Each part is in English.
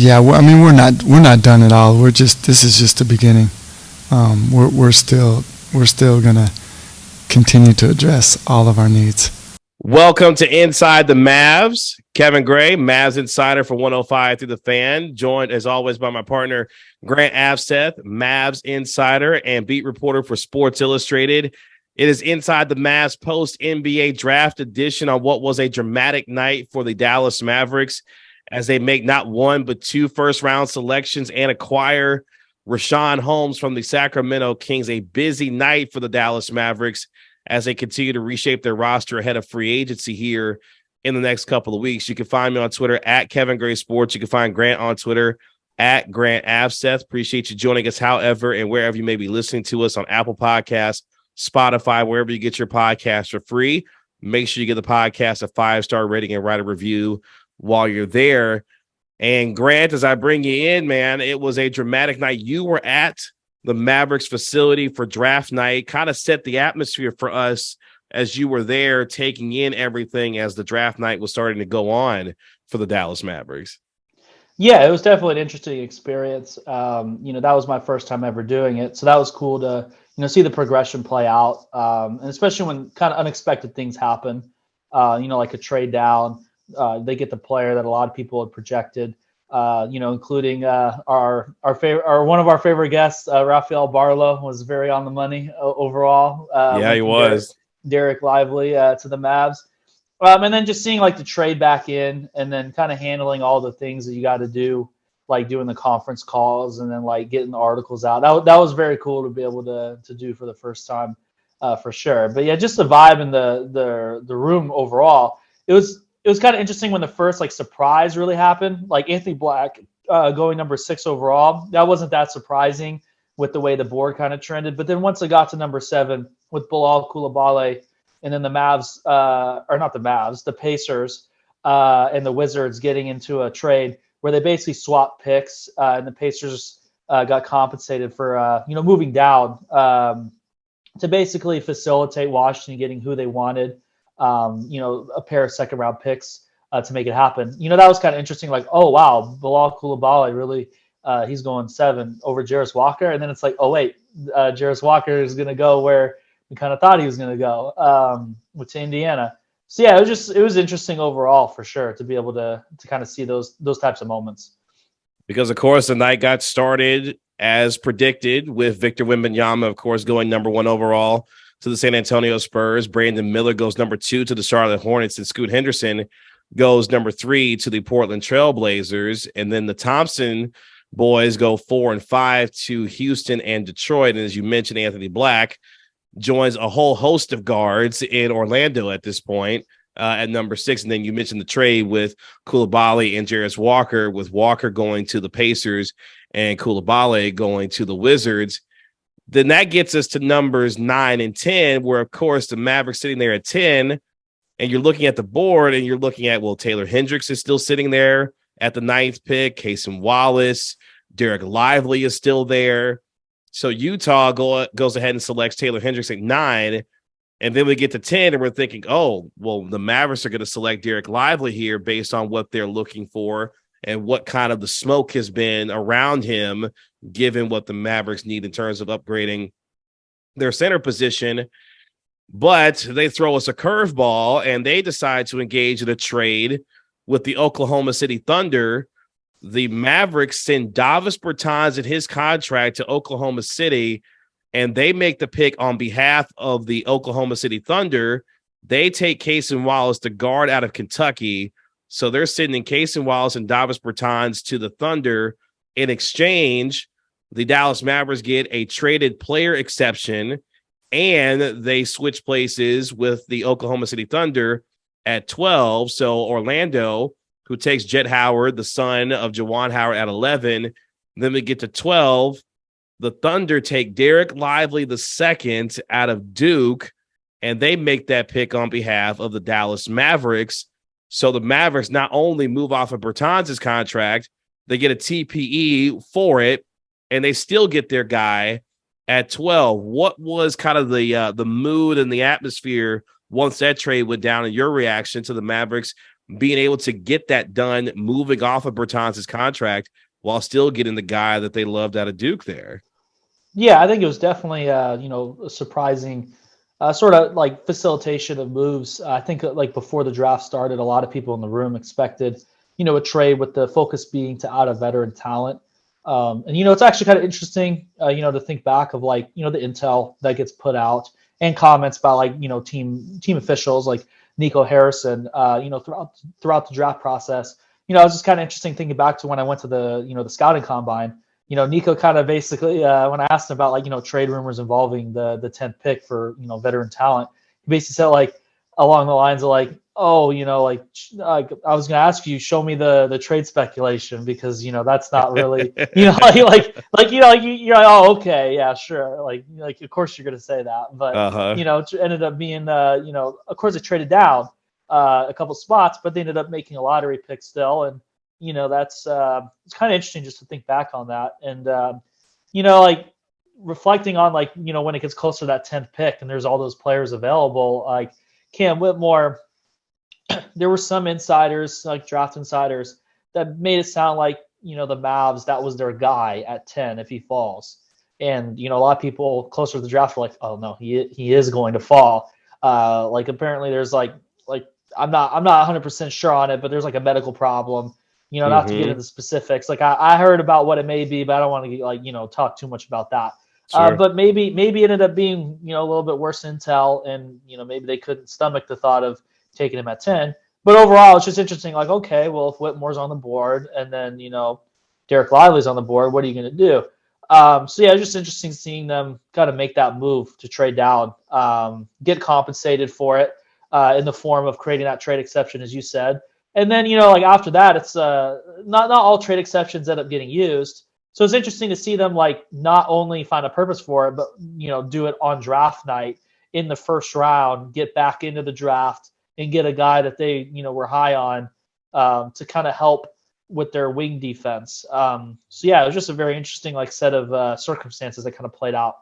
Yeah, well, I mean, we're not done at all. This is just the beginning. We're still gonna continue to address all of our needs. Welcome to Inside the Mavs. Kevin Gray, Mavs insider for 105 through the Fan, joined as always by my partner Grant Avseth, Mavs insider and beat reporter for Sports Illustrated. It is Inside the Mavs post NBA draft edition on what was a dramatic night for the Dallas Mavericks as they make not one but two first-round selections and acquire Richaun Holmes from the Sacramento Kings. A busy night for the Dallas Mavericks as they continue to reshape their roster ahead of free agency here in the next couple of weeks. You can find me on Twitter at Kevin Gray Sports. You can find Grant on Twitter at Grant Avseth. Appreciate you joining us, however, and wherever you may be listening to us on Apple Podcasts, Spotify, wherever you get your podcasts for free. Make sure you give the podcast a 5-star rating and write a review while you're there. And Grant, as I bring you in, man, it was a dramatic night. You were at the Mavericks facility for draft night, kind of set the atmosphere for us as you were there taking in everything as the draft night was starting to go on for the Dallas Mavericks. Yeah, it was definitely an interesting experience. That was my first time ever doing it. So that was cool to, see the progression play out. And especially when kind of unexpected things happen, like a trade down, they get the player that a lot of people had projected. Including our favorite, one of our favorite guests, Rafael Barlow, was very on the money overall. Yeah, he was. Dereck Lively to the Mavs. And then just seeing like the trade back in and then kind of handling all the things that you got to do, like doing the conference calls and then like getting the articles out. That was very cool to be able to do for the first time for sure. But yeah, just the vibe in the room overall. It was kind of interesting when the first like surprise really happened, like Anthony Black going number 6 overall. That wasn't that surprising with the way the board kind of trended. But then once it got to number 7 with Bilal Coulibaly, and then the Mavs, the Pacers and the Wizards getting into a trade where they basically swapped picks, and the Pacers got compensated for moving down to basically facilitate Washington getting who they wanted. A pair of second-round picks to make it happen. That was kind of interesting. Like, oh, wow, Bilal Coulibaly really, he's going 7 over Jarris Walker. And then it's like, oh, wait, Jarris Walker is going to go where we kind of thought he was going to go with Indiana. So, yeah, it was interesting overall for sure to be able to kind of see those types of moments. Because, of course, the night got started as predicted with Victor Wembanyama, of course, going number 1 overall to the San Antonio Spurs. Brandon Miller goes number 2 to the Charlotte Hornets, and Scoot Henderson goes number 3 to the Portland Trail Blazers. And then the Thompson boys go 4 and 5 to Houston and Detroit. And as you mentioned, Anthony Black joins a whole host of guards in Orlando at this point at number 6. And then you mentioned the trade with Coulibaly and Jarris Walker, with Walker going to the Pacers and Coulibaly going to the Wizards. Then that gets us to numbers 9 and 10, where, of course, the Mavericks sitting there at 10, and you're looking at the board, and you're looking at, well, Taylor Hendricks is still sitting there at the 9th pick. Cason Wallace, Dereck Lively is still there. So Utah goes ahead and selects Taylor Hendricks at 9, and then we get to 10, and we're thinking, oh, well, the Mavericks are going to select Dereck Lively here based on what they're looking for and what kind of the smoke has been around him, given what the Mavericks need in terms of upgrading their center position. But they throw us a curveball, and they decide to engage in a trade with the Oklahoma City Thunder. The Mavericks send Davis Bertans and his contract to Oklahoma City, and they make the pick on behalf of the Oklahoma City Thunder. They take Cason Wallace, the guard out of Kentucky. So they're sending Cason Wallace and Davis Bertans to the Thunder. In exchange, the Dallas Mavericks get a traded player exception, and they switch places with the Oklahoma City Thunder at 12. So Orlando, who takes Jet Howard, the son of Juwan Howard, at 11. Then we get to 12. The Thunder take Dereck Lively II out of Duke, and they make that pick on behalf of the Dallas Mavericks. So the Mavericks not only move off of Bertans' contract, they get a TPE for it, and they still get their guy at 12. What was kind of the mood and the atmosphere once that trade went down, and your reaction to the Mavericks being able to get that done, moving off of Bertans' contract while still getting the guy that they loved out of Duke there. Yeah, I think it was definitely a surprising sort of like facilitation of moves. I think like before the draft started, a lot of people in the room expected a trade with the focus being to add a veteran talent. And it's actually kind of interesting to think back of like the intel that gets put out and comments by like team officials like Nico Harrison throughout the draft process. It's just kind of interesting thinking back to when I went to the scouting combine. Nico kind of basically, when I asked him about like, trade rumors involving the 10th pick for, veteran talent, he basically said like along the lines of like, oh, like I was going to ask you, show me the trade speculation because, that's not really, you're like, oh, okay. Yeah, sure. Like, of course you're going to say that, but, it ended up being, of course it traded down a couple spots, but they ended up making a lottery pick still. And, that's it's kind of interesting just to think back on that. And, like reflecting on like, when it gets closer to that 10th pick and there's all those players available, like Cam Whitmore, there were some insiders, like draft insiders, that made it sound like, the Mavs, that was their guy at 10 if he falls. And, a lot of people closer to the draft were like, oh no, he is going to fall. Like apparently there's like I'm not 100% sure on it, but there's like a medical problem. Not to get into specifics. Like I heard about what it may be, but I don't want to get like, talk too much about that. Sure. But maybe it ended up being, a little bit worse intel and, maybe they couldn't stomach the thought of taking him at 10. But overall, it's just interesting. Like, okay, well, if Whitmore's on the board and then, Dereck Lively's on the board, what are you going to do? So yeah, it's just interesting seeing them kind of make that move to trade down, get compensated for it in the form of creating that trade exception, as you said. And then, like after that, it's not all trade exceptions end up getting used. So it's interesting to see them like not only find a purpose for it, but, do it on draft night in the first round, get back into the draft and get a guy that they, were high on to kind of help with their wing defense. So yeah, it was just a very interesting like set of circumstances that kind of played out.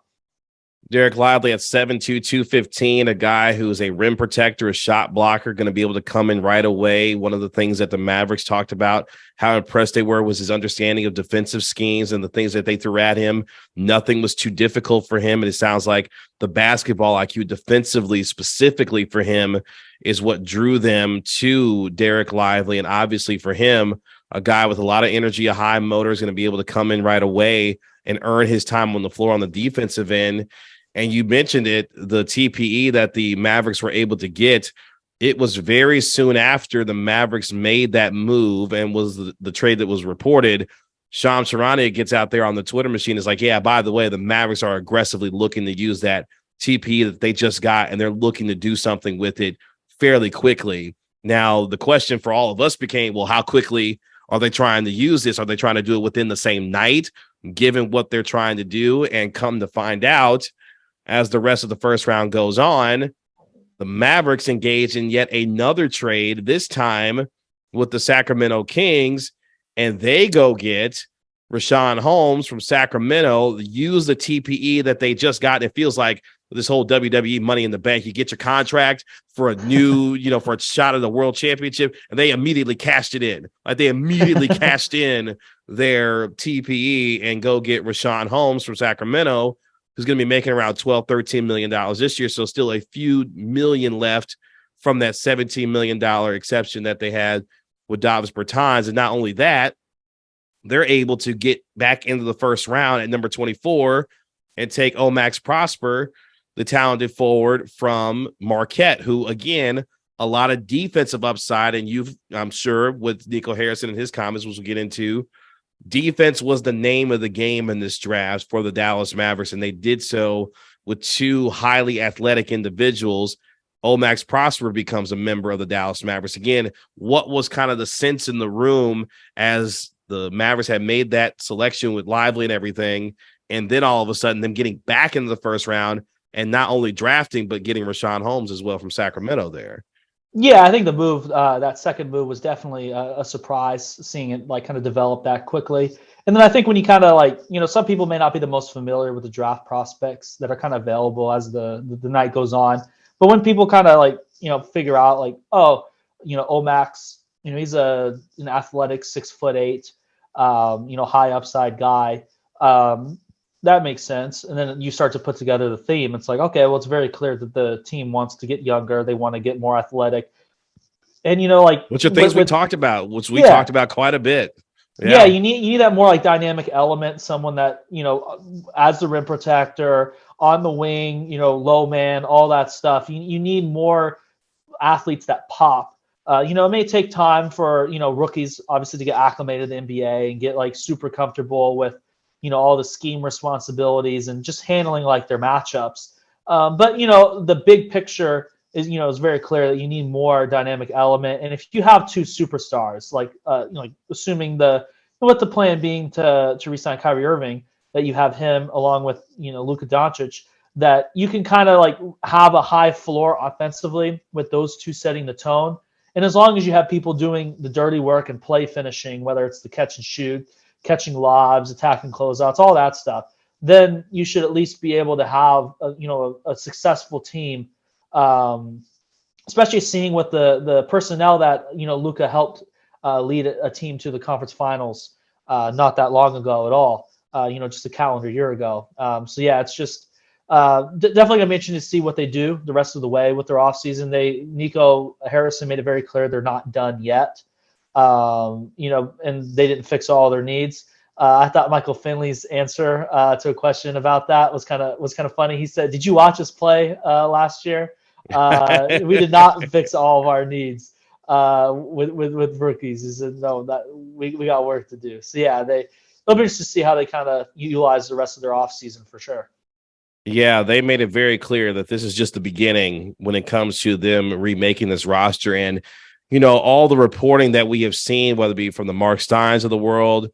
Dereck Lively at 7'2", 215, a guy who's a rim protector, a shot blocker, going to be able to come in right away. One of the things that the Mavericks talked about, how impressed they were, was his understanding of defensive schemes and the things that they threw at him. Nothing was too difficult for him. And it sounds like the basketball IQ defensively, specifically for him, is what drew them to Dereck Lively. And obviously for him, a guy with a lot of energy, a high motor, is going to be able to come in right away and earn his time on the floor on the defensive end. And you mentioned it, the TPE that the Mavericks were able to get, it was very soon after the Mavericks made that move and was the trade that was reported. Shams Charania gets out there on the Twitter machine, is like, yeah, by the way, the Mavericks are aggressively looking to use that TPE that they just got, and they're looking to do something with it fairly quickly. Now, the question for all of us became, well, how quickly are they trying to use this? Are they trying to do it within the same night, given what they're trying to do? And come to find out, as the rest of the first round goes on, the Mavericks engage in yet another trade, this time with the Sacramento Kings, and they go get Richaun Holmes from Sacramento, use the TPE that they just got. It feels like this whole WWE Money in the Bank, you get your contract for a new, for a shot at the world championship, and they immediately cashed it in. Like they immediately cashed in their TPE and go get Richaun Holmes from Sacramento, who's going to be making around $12-13 million this year. So still a few million left from that $17 million exception that they had with Davis Bertans. And not only that, they're able to get back into the first round at number 24 and take Omax Prosper, the talented forward from Marquette, who, again, a lot of defensive upside. And I'm sure with Nico Harrison and his comments, which we'll get into, defense was the name of the game in this draft for the Dallas Mavericks, and they did so with two highly athletic individuals. Omax Prosper becomes a member of the Dallas Mavericks. Again, what was kind of the sense in the room as the Mavericks had made that selection with Lively and everything, and then all of a sudden them getting back into the first round and not only drafting, but getting Richaun Holmes as well from Sacramento there? Yeah, I think the move, that second move, was definitely a surprise, seeing it like kind of develop that quickly. And then I think when you kind of like, some people may not be the most familiar with the draft prospects that are kind of available as the night goes on. But when people kind of like, figure out like, oh, Omax he's an athletic 6'8", high upside guy. That makes sense. And then you start to put together the theme. It's like, okay, well, it's very clear that the team wants to get younger. They want to get more athletic. And, which are things we talked about, talked about quite a bit. Yeah, you need that more like dynamic element, someone that, as the rim protector, on the wing, low man, all that stuff. You need more athletes that pop. It may take time for, rookies obviously to get acclimated to the NBA and get like super comfortable with, all the scheme responsibilities and just handling like their matchups. But the big picture is very clear that you need more dynamic element. And if you have two superstars, like assuming with the plan being to re-sign Kyrie Irving, that you have him along with Luka Doncic, that you can kind of like have a high floor offensively with those two setting the tone. And as long as you have people doing the dirty work and play finishing, whether it's the catch and shoot, catching lobs, attacking closeouts, all that stuff, then you should at least be able to have a successful team. Especially seeing with the personnel that Luka helped lead a team to the conference finals not that long ago at all. Just a calendar year ago. So yeah, it's just definitely gonna be interesting to see what they do the rest of the way with their offseason. Nico Harrison made it very clear they're not done yet. And they didn't fix all their needs. I thought Michael Finley's answer to a question about that was kind of funny. He said, "Did you watch us play last year? We did not fix all of our needs with rookies." He said, "No, that we got work to do." So yeah, they'll be interested to see how they kind of utilize the rest of their offseason for sure. Yeah, they made it very clear that this is just the beginning when it comes to them remaking this roster. And all the reporting that we have seen, whether it be from the Mark Steins of the world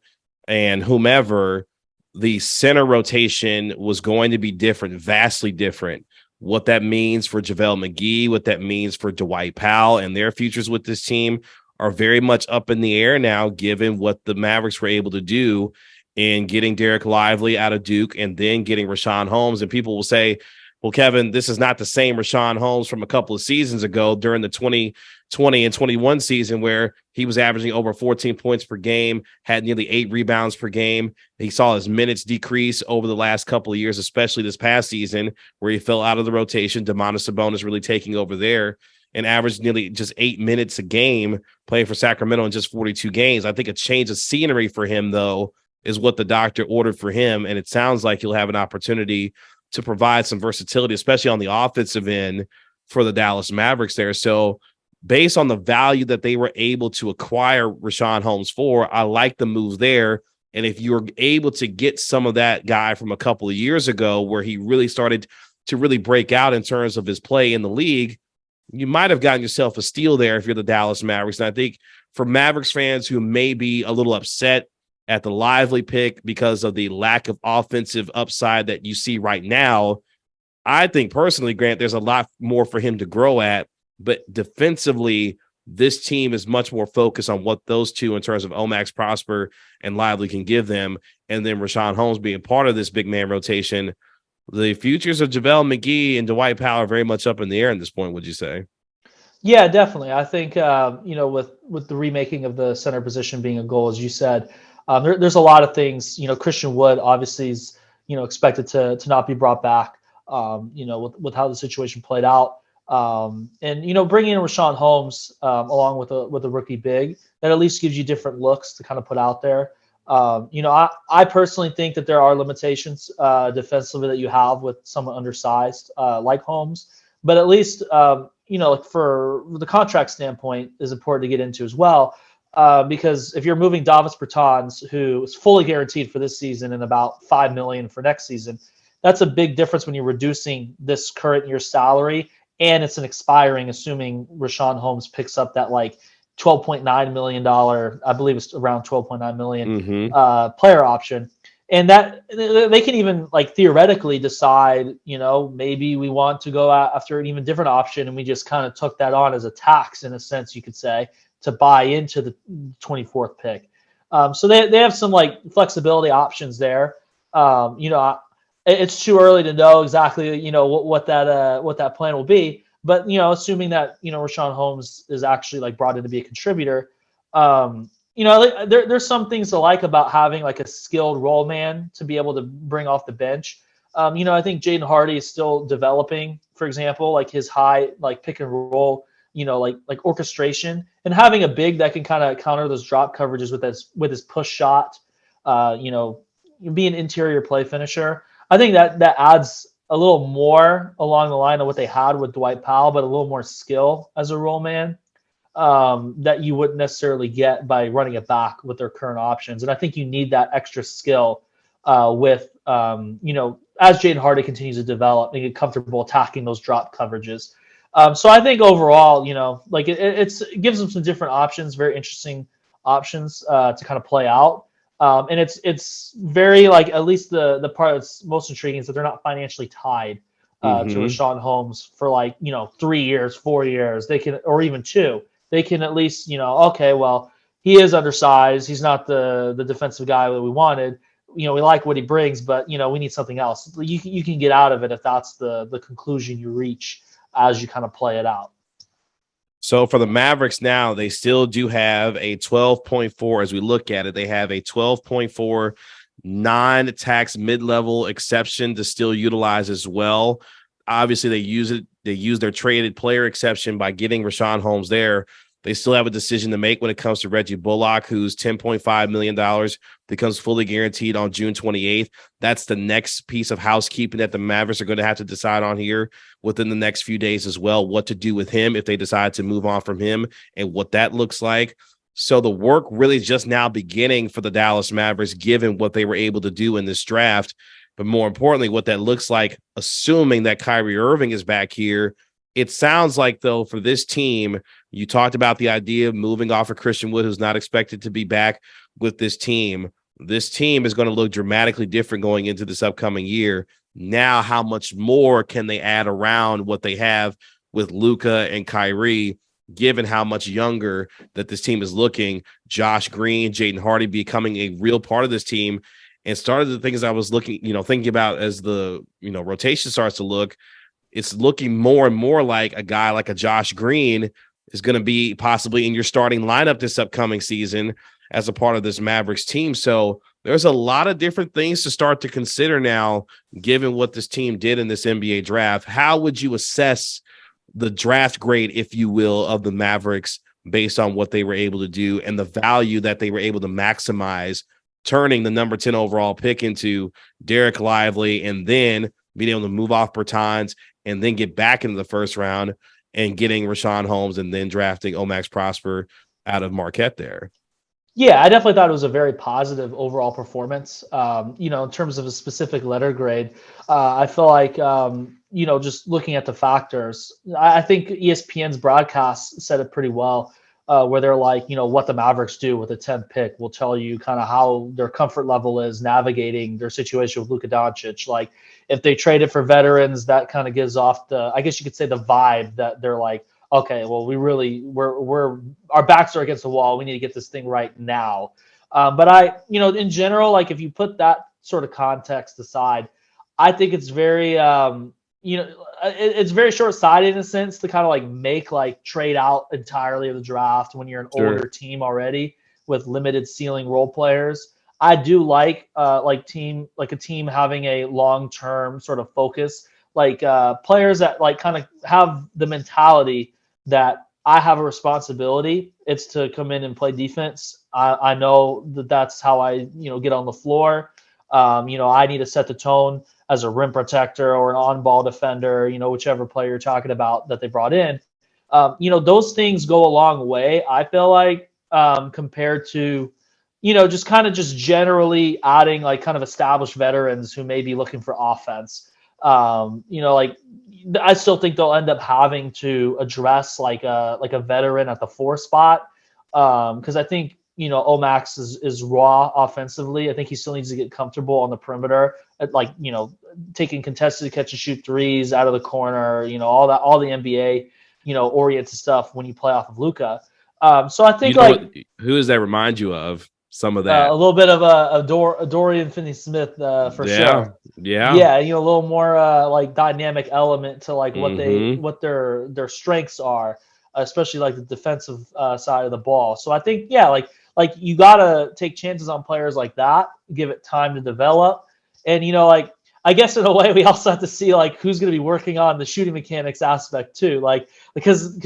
and whomever, the center rotation was going to be different, vastly different. What that means for JaVale McGee, what that means for Dwight Powell and their futures with this team are very much up in the air now, given what the Mavericks were able to do in getting Dereck Lively out of Duke and then getting Richaun Holmes. And people will say, well, Kevin, this is not the same Richaun Holmes from a couple of seasons ago during the 2020 and 21 season, where he was averaging over 14 points per game, had nearly 8 rebounds per game. He saw his minutes decrease over the last couple of years, especially this past season, where he fell out of the rotation. Domantas Sabonis really taking over there and averaged nearly just 8 minutes a game playing for Sacramento in just 42 games. I think a change of scenery for him, though, is what the doctor ordered for him. And it sounds like he'll have an opportunity to provide some versatility, especially on the offensive end for the Dallas Mavericks there. So based on the value that they were able to acquire Richaun Holmes for, I like the move there. And if you're able to get some of that guy from a couple of years ago where he really started to really break out in terms of his play in the league, you might have gotten yourself a steal there if you're the Dallas Mavericks. And I think for Mavericks fans who may be a little upset at the Lively pick because of the lack of offensive upside that you see right now, I think personally, Grant, there's a lot more for him to grow at. But defensively, this team is much more focused on what those two in terms of Omax Prosper and Lively can give them. And then Richaun Holmes being part of this big man rotation. The futures of JaVale McGee and Dwight Powell are very much up in the air at this point, would you say? Yeah, definitely. I think, with the remaking of the center position being a goal, as you said, there's a lot of things. Christian Wood obviously is, expected to not be brought back, with how the situation played out. And bringing in Richaun Holmes along with a rookie big, that at least gives you different looks to kind of put out there. I personally think that there are limitations defensively that you have with someone undersized like Holmes, but at least for the contract standpoint is important to get into as well. Because if you're moving Davis Bertans, who is fully guaranteed for this season and about $5 million for next season, that's a big difference when you're reducing this current year's salary. And it's an expiring, assuming Richaun Holmes picks up that like $12.9 million, I believe it's around $12.9 million player option. And that they can even like theoretically decide, maybe we want to go after an even different option. And we just kind of took that on as a tax, in a sense, you could say, to buy into the 24th pick. So they have some like flexibility options there. It's too early to know exactly, what that plan will be. But, assuming that, Richaun Holmes is actually like brought in to be a contributor, There's some things to like about having like a skilled role man to be able to bring off the bench. I think Jaden Hardy is still developing, for example, like his high like pick and roll, like orchestration, and having a big that can kind of counter those drop coverages with his push shot, be an interior play finisher. I think that adds a little more along the line of what they had with Dwight Powell, but a little more skill as a role man that you wouldn't necessarily get by running it back with their current options. And I think you need that extra skill as Jaden Hardy continues to develop and get comfortable attacking those drop coverages. So I think overall, it gives them some different options, very interesting options to kind of play out. And it's very at least the part that's most intriguing is that they're not financially tied to Richaun Holmes for 3 years, 4 years. They can, or even 2. They can at least, okay, well, he is undersized. He's not the defensive guy that we wanted. We like what he brings, but we need something else. You can get out of it if that's the conclusion you reach as you kind of play it out. So for the Mavericks now, they still do have a 12.4 as we look at it. They have a 12.4 non-tax mid-level exception to still utilize as well. Obviously, they use their traded player exception by getting Richaun Holmes there. They still have a decision to make when it comes to Reggie Bullock, who's $10.5 million, becomes fully guaranteed on June 28th. That's the next piece of housekeeping that the Mavericks are going to have to decide on here within the next few days as well, what to do with him if they decide to move on from him and what that looks like. So the work really is just now beginning for the Dallas Mavericks, given what they were able to do in this draft. But more importantly, what that looks like, assuming that Kyrie Irving is back here. It sounds like, though, for this team, you talked about the idea of moving off of Christian Wood, who's not expected to be back with this team. This team is going to look dramatically different going into this upcoming year. Now, how much more can they add around what they have with Luka and Kyrie, given how much younger that this team is looking? Josh Green, Jaden Hardy becoming a real part of this team. And started the things I was thinking about as the, rotation starts to look. It's looking more and more like a guy like a Josh Green is going to be possibly in your starting lineup this upcoming season as a part of this Mavericks team. So there's a lot of different things to start to consider now, given what this team did in this NBA draft. How would you assess the draft grade, if you will, of the Mavericks based on what they were able to do and the value that they were able to maximize, turning the number 10 overall pick into Dereck Lively and then being able to move off Bertans and then get back into the first round and getting Richaun Holmes and then drafting Omax Prosper out of Marquette there? Yeah, I definitely thought it was a very positive overall performance. In terms of a specific letter grade, I feel like, just looking at the factors, I think ESPN's broadcast said it pretty well, where they're like, what the Mavericks do with a 10th pick will tell you kind of how their comfort level is navigating their situation with Luka Doncic. Like, if they trade it for veterans, that kind of gives off I guess you could say the vibe that they're like, okay, well, we're our backs are against the wall. We need to get this thing right now. But in general, like if you put that sort of context aside, I think it's very, it's very short-sighted in a sense to kind of make trade out entirely of the draft when you're an older team already with limited ceiling role players. I do like a team having a long-term sort of focus, players that kind of have the mentality that I have a responsibility. It's to come in and play defense. I know that's how I get on the floor. I need to set the tone as a rim protector or an on-ball defender, whichever player you're talking about that they brought in. Those things go a long way, I feel like, compared to, just generally adding kind of established veterans who may be looking for offense. I still think they'll end up having to address like a veteran at the 4 spot. Because I think, Omax is raw offensively. I think he still needs to get comfortable on the perimeter at taking contested catch and shoot threes out of the corner, all the NBA, oriented stuff when you play off of Luka. So I think who does that remind you of? Some of that, a little bit of a Dorian Finney-Smith for sure. Yeah. A little more dynamic element to what their strengths are. especially like the defensive side of the ball. So I think, yeah, like you gotta take chances on players like that, give it time to develop, and like I guess in a way we also have to see like who's going to be working on the shooting mechanics aspect too, like because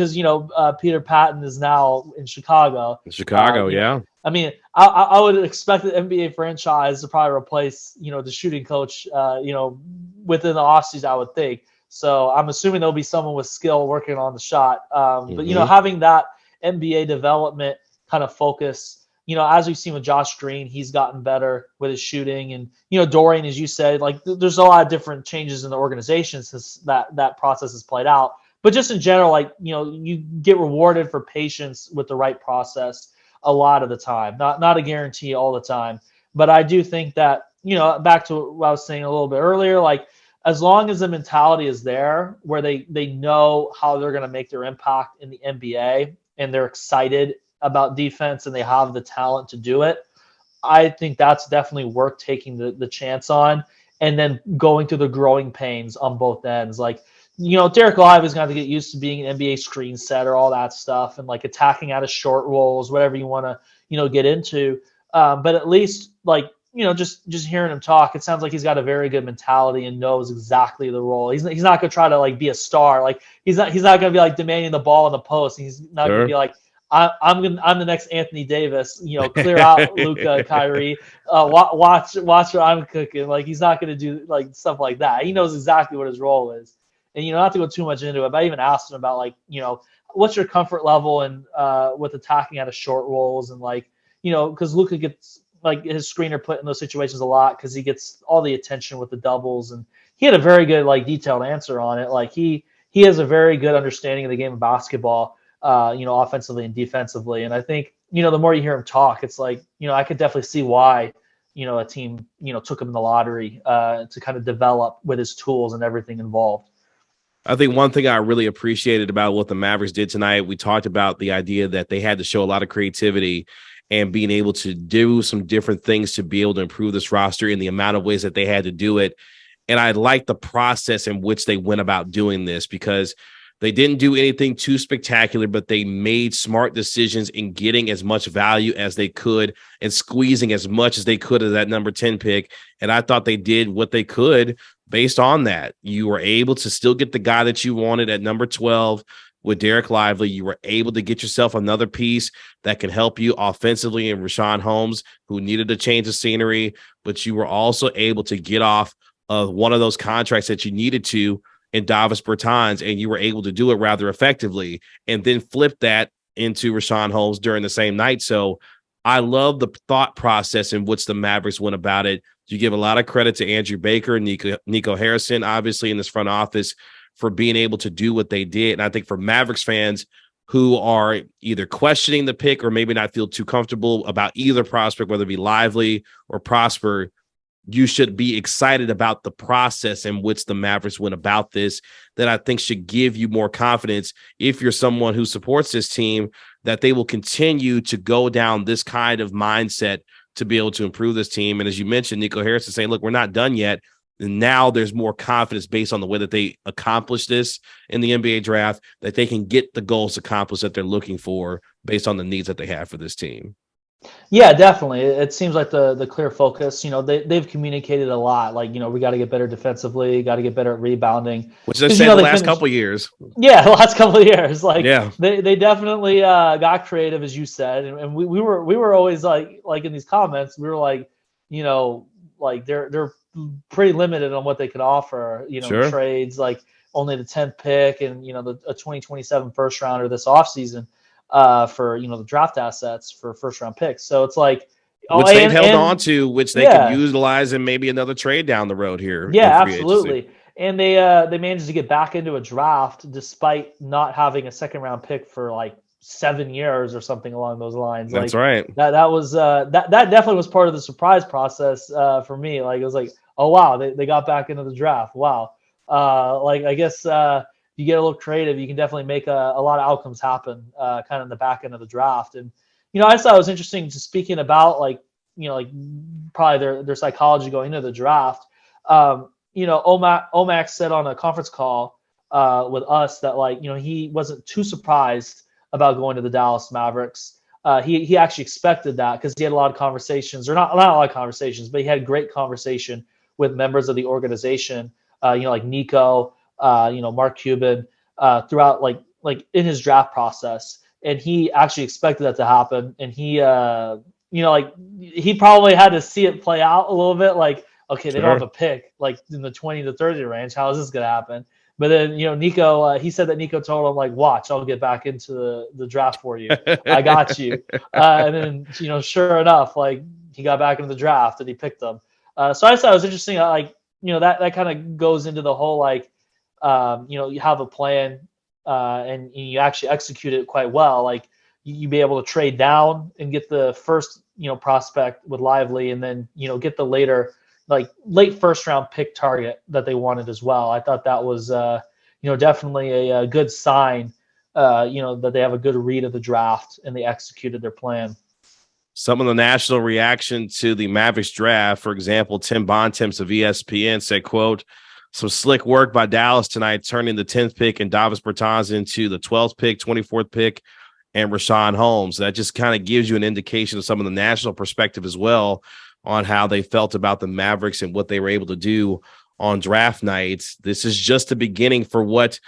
Peter Patton is now in Chicago. Yeah. I mean, I would expect the NBA franchise to probably replace the shooting coach within the offseason, I would think. So I'm assuming there'll be someone with skill working on the shot. But having that NBA development kind of focus, as we've seen with Josh Green, he's gotten better with his shooting, and Dorian, as you said, like there's a lot of different changes in the organization since that process has played out. But just in general, like you get rewarded for patience with the right process a lot of the time, not a guarantee all the time. But I do think that back to what I was saying a little bit earlier, like as long as the mentality is there where they know how they're going to make their impact in the NBA and they're excited about defense and they have the talent to do it, I think that's definitely worth taking the chance on, and then going through the growing pains on both ends. Like, Dereck Lively is going to have to get used to being an NBA screen setter, all that stuff, and like attacking out of short rolls, whatever you want to, get into. But at least like, just hearing him talk, it sounds like he's got a very good mentality and knows exactly the role. He's not going to try to like be a star. Like he's not going to be like demanding the ball in the post. He's not going to be like, I'm the next Anthony Davis, clear out Luka, Kyrie, watch what I'm cooking. Like he's not going to do like stuff like that. He knows exactly what his role is. And not to go too much into it, but I even asked him about like, what's your comfort level and with attacking out of short rolls, and like, because Luka gets like his screener put in those situations a lot because he gets all the attention with the doubles, and he had a very good like detailed answer on it. Like he has a very good understanding of the game of basketball, offensively and defensively. And I think, the more you hear him talk, it's like, I could definitely see why, a team, took him in the lottery to kind of develop with his tools and everything involved. I think one thing I really appreciated about what the Mavericks did tonight, we talked about the idea that they had to show a lot of creativity and being able to do some different things to be able to improve this roster in the amount of ways that they had to do it. And I like the process in which they went about doing this, because they didn't do anything too spectacular, but they made smart decisions in getting as much value as they could and squeezing as much as they could of that number 10 pick. And I thought they did what they could based on that. You were able to still get the guy that you wanted at number 12 with Dereck Lively. You were able to get yourself another piece that can help you offensively in Richaun Holmes, who needed a change of scenery, but you were also able to get off of one of those contracts that you needed to in Davis Bertans, and you were able to do it rather effectively, and then flip that into Richaun Holmes during the same night. So I love the thought process in which the Mavericks went about it. You give a lot of credit to Andrew Baker, Nico Harrison, obviously in this front office, for being able to do what they did. And I think for Mavericks fans who are either questioning the pick or maybe not feel too comfortable about either prospect, whether it be Lively or Prosper, you should be excited about the process in which the Mavericks went about this, that I think should give you more confidence if you're someone who supports this team, that they will continue to go down this kind of mindset to be able to improve this team. And as you mentioned, Nico Harrison saying, look, we're not done yet. And now there's more confidence based on the way that they accomplished this in the NBA draft, that they can get the goals accomplished that they're looking for based on the needs that they have for this team. Yeah, definitely. It seems like the clear focus, they've communicated a lot. Like, we got to get better defensively, got to get better at rebounding. Which they've said the last couple of years. Yeah, the last couple of years. Like, yeah. They definitely got creative, as you said. And we were always like in these comments, we were like, like they're pretty limited on what they could offer, sure. Trades, like only the 10th pick and, a 2027 first rounder this offseason. For the draft assets for first round picks. So it's like which they've held on to, which they can utilize in maybe another trade down the road here. Yeah, absolutely. Agency. And they managed to get back into a draft despite not having a second round pick for like 7 years or something along those lines. That's like, right. That was that definitely was part of the surprise process for me. Like it was like, oh wow, they got back into the draft. Wow. Like I guess you get a little creative, you can definitely make a lot of outcomes happen kind of in the back end of the draft. And, I just thought it was interesting to speaking about like probably their psychology going into the draft. Omax said on a conference call with us that like, he wasn't too surprised about going to the Dallas Mavericks. He actually expected that because he had a lot of conversations, or not a lot of conversations, but he had great conversation with members of the organization, like Nico, Mark Cuban, throughout like in his draft process. And he actually expected that to happen. And he, he probably had to see it play out a little bit. Like, okay, they don't have a pick like in the 20 to 30 range. How is this going to happen? But then, Nico, he said that Nico told him, like, watch, I'll get back into the draft for you. I got you. And then, sure enough, like, he got back into the draft and he picked them. So I thought it was interesting. Like, that kind of goes into the whole, like, you have a plan and you actually execute it quite well. Like, you be able to trade down and get the first, prospect with Lively, and then, get the late first round pick target that they wanted as well. I thought that was, definitely a good sign, that they have a good read of the draft and they executed their plan. Some of the national reaction to the Mavericks draft, for example, Tim Bontemps of ESPN said, quote, "Some slick work by Dallas tonight, turning the 10th pick and Davis Bertans into the 12th pick, 24th pick, and Richaun Holmes." That just kind of gives you an indication of some of the national perspective as well on how they felt about the Mavericks and what they were able to do on draft nights. This is just the beginning for what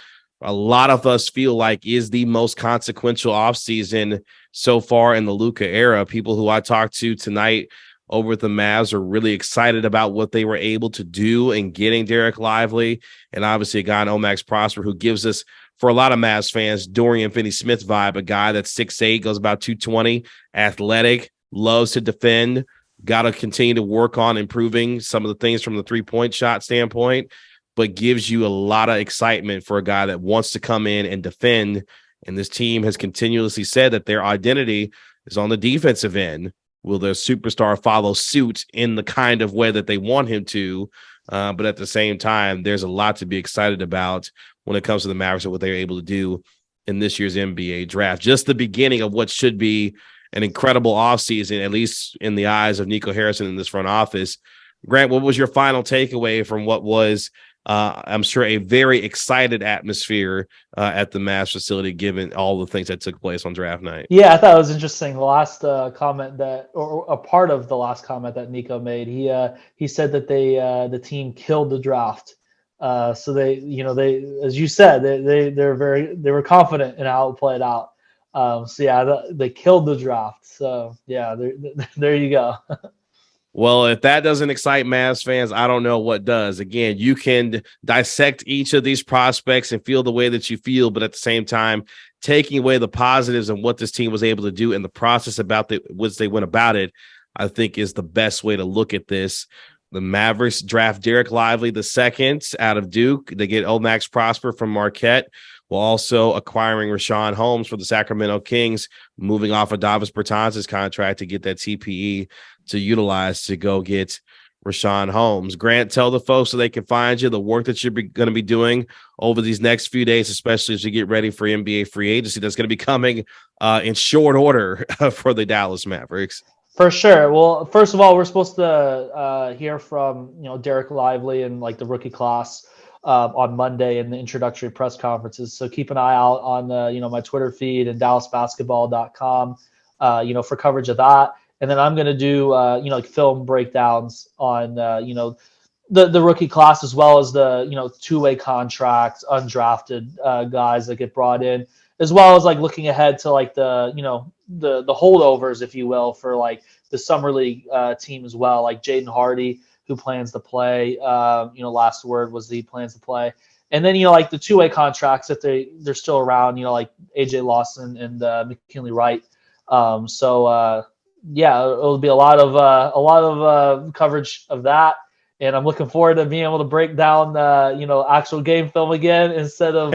a lot of us feel like is the most consequential offseason so far in the Luka era. People who I talked to tonight over at the Mavs are really excited about what they were able to do in getting Dereck Lively, and obviously a guy in Omax Prosper who gives us, for a lot of Mavs fans, Dorian Finney-Smith vibe, a guy that's 6'8", goes about 220, athletic, loves to defend. Got to continue to work on improving some of the things from the three-point shot standpoint, but gives you a lot of excitement for a guy that wants to come in and defend. And this team has continuously said that their identity is on the defensive end. Will their superstar follow suit in the kind of way that they want him to? But at the same time, there's a lot to be excited about when it comes to the Mavericks and what they're able to do in this year's NBA draft. Just the beginning of what should be an incredible offseason, at least in the eyes of Nico Harrison in this front office. Grant, what was your final takeaway from what was, I'm sure, a very excited atmosphere at the Mavs facility, given all the things that took place on draft night? Yeah, I thought it was interesting. The last comment that, or a part of the last comment that Nico made, he said that the team killed the draft. So they, as you said, they were confident in how it played out. So yeah, they killed the draft. So yeah, there you go. Well, if that doesn't excite Mavs fans, I don't know what does. Again, you can dissect each of these prospects and feel the way that you feel, but at the same time, taking away the positives and what this team was able to do in the process about which they went about it, I think is the best way to look at this. The Mavericks draft Dereck Lively II out of Duke. They get Omax Prosper from Marquette, while also acquiring Richaun Holmes for the Sacramento Kings, moving off of Davis Bertans' contract to get that TPE to utilize to go get Richaun Holmes. Grant, tell the folks so they can find you, the work that you're going to be doing over these next few days, especially as you get ready for NBA free agency that's going to be coming in short order for the Dallas Mavericks. For sure. Well, first of all, we're supposed to hear from Dereck Lively and like the rookie class on Monday in the introductory press conferences. So keep an eye out on my Twitter feed and DallasBasketball.com, for coverage of that. And then I'm going to do like film breakdowns on the rookie class, as well as the two-way contracts, undrafted guys that get brought in, as well as like looking ahead to like the holdovers, if you will, for like the summer league team as well, like Jaden Hardy, who plans to play. Last word was he plans to play. And then, like the two-way contracts, if they're still around, like AJ Lawson and McKinley Wright. It'll be a lot of coverage of that. And I'm looking forward to being able to break down, actual game film again, instead of,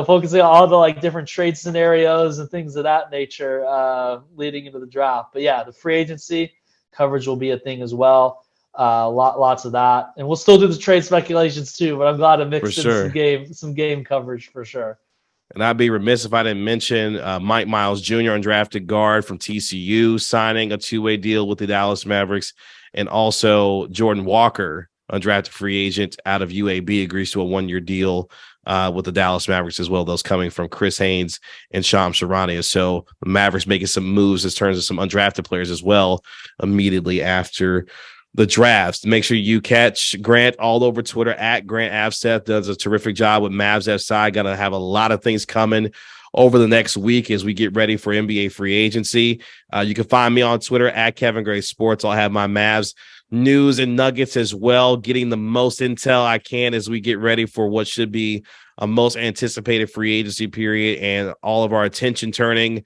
focusing on all the like different trade scenarios and things of that nature leading into the draft. But yeah, the free agency coverage will be a thing as well. Lots of that. And we'll still do the trade speculations too, but I'm glad to mix in some game coverage for sure. And I'd be remiss if I didn't mention Mike Miles Jr., undrafted guard from TCU, signing a two-way deal with the Dallas Mavericks. And also Jordan Walker, undrafted free agent out of UAB, agrees to a one-year deal with the Dallas Mavericks as well. Those coming from Chris Haynes and Shams Charania. So the Mavericks making some moves in terms of some undrafted players as well immediately after the drafts. Make sure you catch Grant all over Twitter at Grant Avseth. Does a terrific job with Mavs FSI. Got to have a lot of things coming over the next week as we get ready for NBA free agency. You can find me on Twitter at Kevin Gray Sports. I'll have my Mavs news and nuggets as well, getting the most intel I can as we get ready for what should be a most anticipated free agency period, and all of our attention turning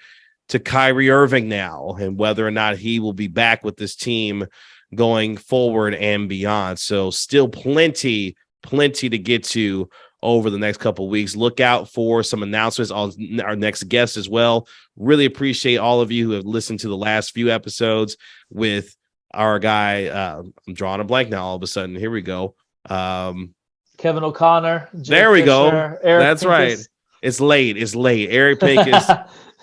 to Kyrie Irving now and whether or not he will be back with this team going forward and beyond. So still plenty to get to over the next couple of weeks. Look out for some announcements on our next guest as well. Really appreciate all of you who have listened to the last few episodes with our guy. I'm drawing a blank now all of a sudden. Here we go. Kevin O'Connor. Jake there we Fisher, go. Eric That's Pincus. right. It's late. Eric Pincus,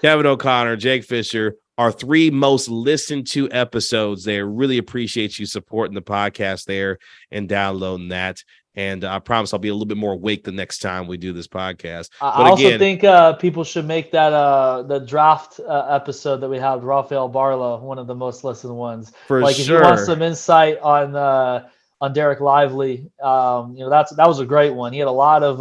Kevin O'Connor, Jake Fisher, our 3 most listened to episodes there. Really appreciate you supporting the podcast there and downloading that. And I promise I'll be a little bit more awake the next time we do this podcast. I also think people should make that the draft episode that we have, Rafael Barlow, one of the most listened ones. For like sure. If you want some insight on Dereck Lively, that was a great one. He had a lot of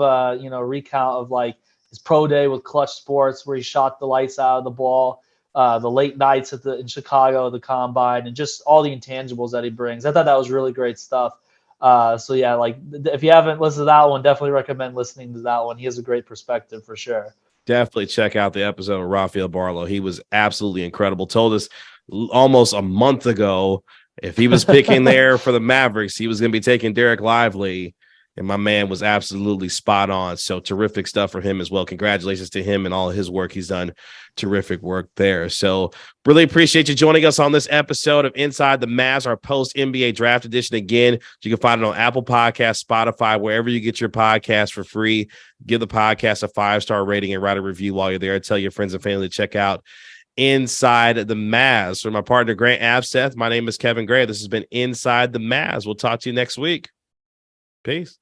recount of like his pro day with Clutch Sports, where he shot the lights out of the ball, the late nights in Chicago, the combine, and just all the intangibles that he brings. I thought that was really great stuff. So yeah, like if you haven't listened to that one, definitely recommend listening to that one. He has a great perspective for sure. Definitely check out the episode of Rafael Barlow. He was absolutely incredible. Told us almost a month ago if he was picking there for the Mavericks, he was going to be taking Dereck Lively, and my man was absolutely spot on. So terrific stuff from him as well. Congratulations to him and all of his work. He's done terrific work there. So really appreciate you joining us on this episode of Inside the Mavs, our post NBA draft edition. Again, you can find it on Apple Podcasts, Spotify, wherever you get your podcast for free. Give the podcast a 5-star rating and write a review while you're there. Tell your friends and family to check out Inside the Mavs. For my partner, Grant Avseth, my name is Kevin Gray. This has been Inside the Mavs. We'll talk to you next week. Peace.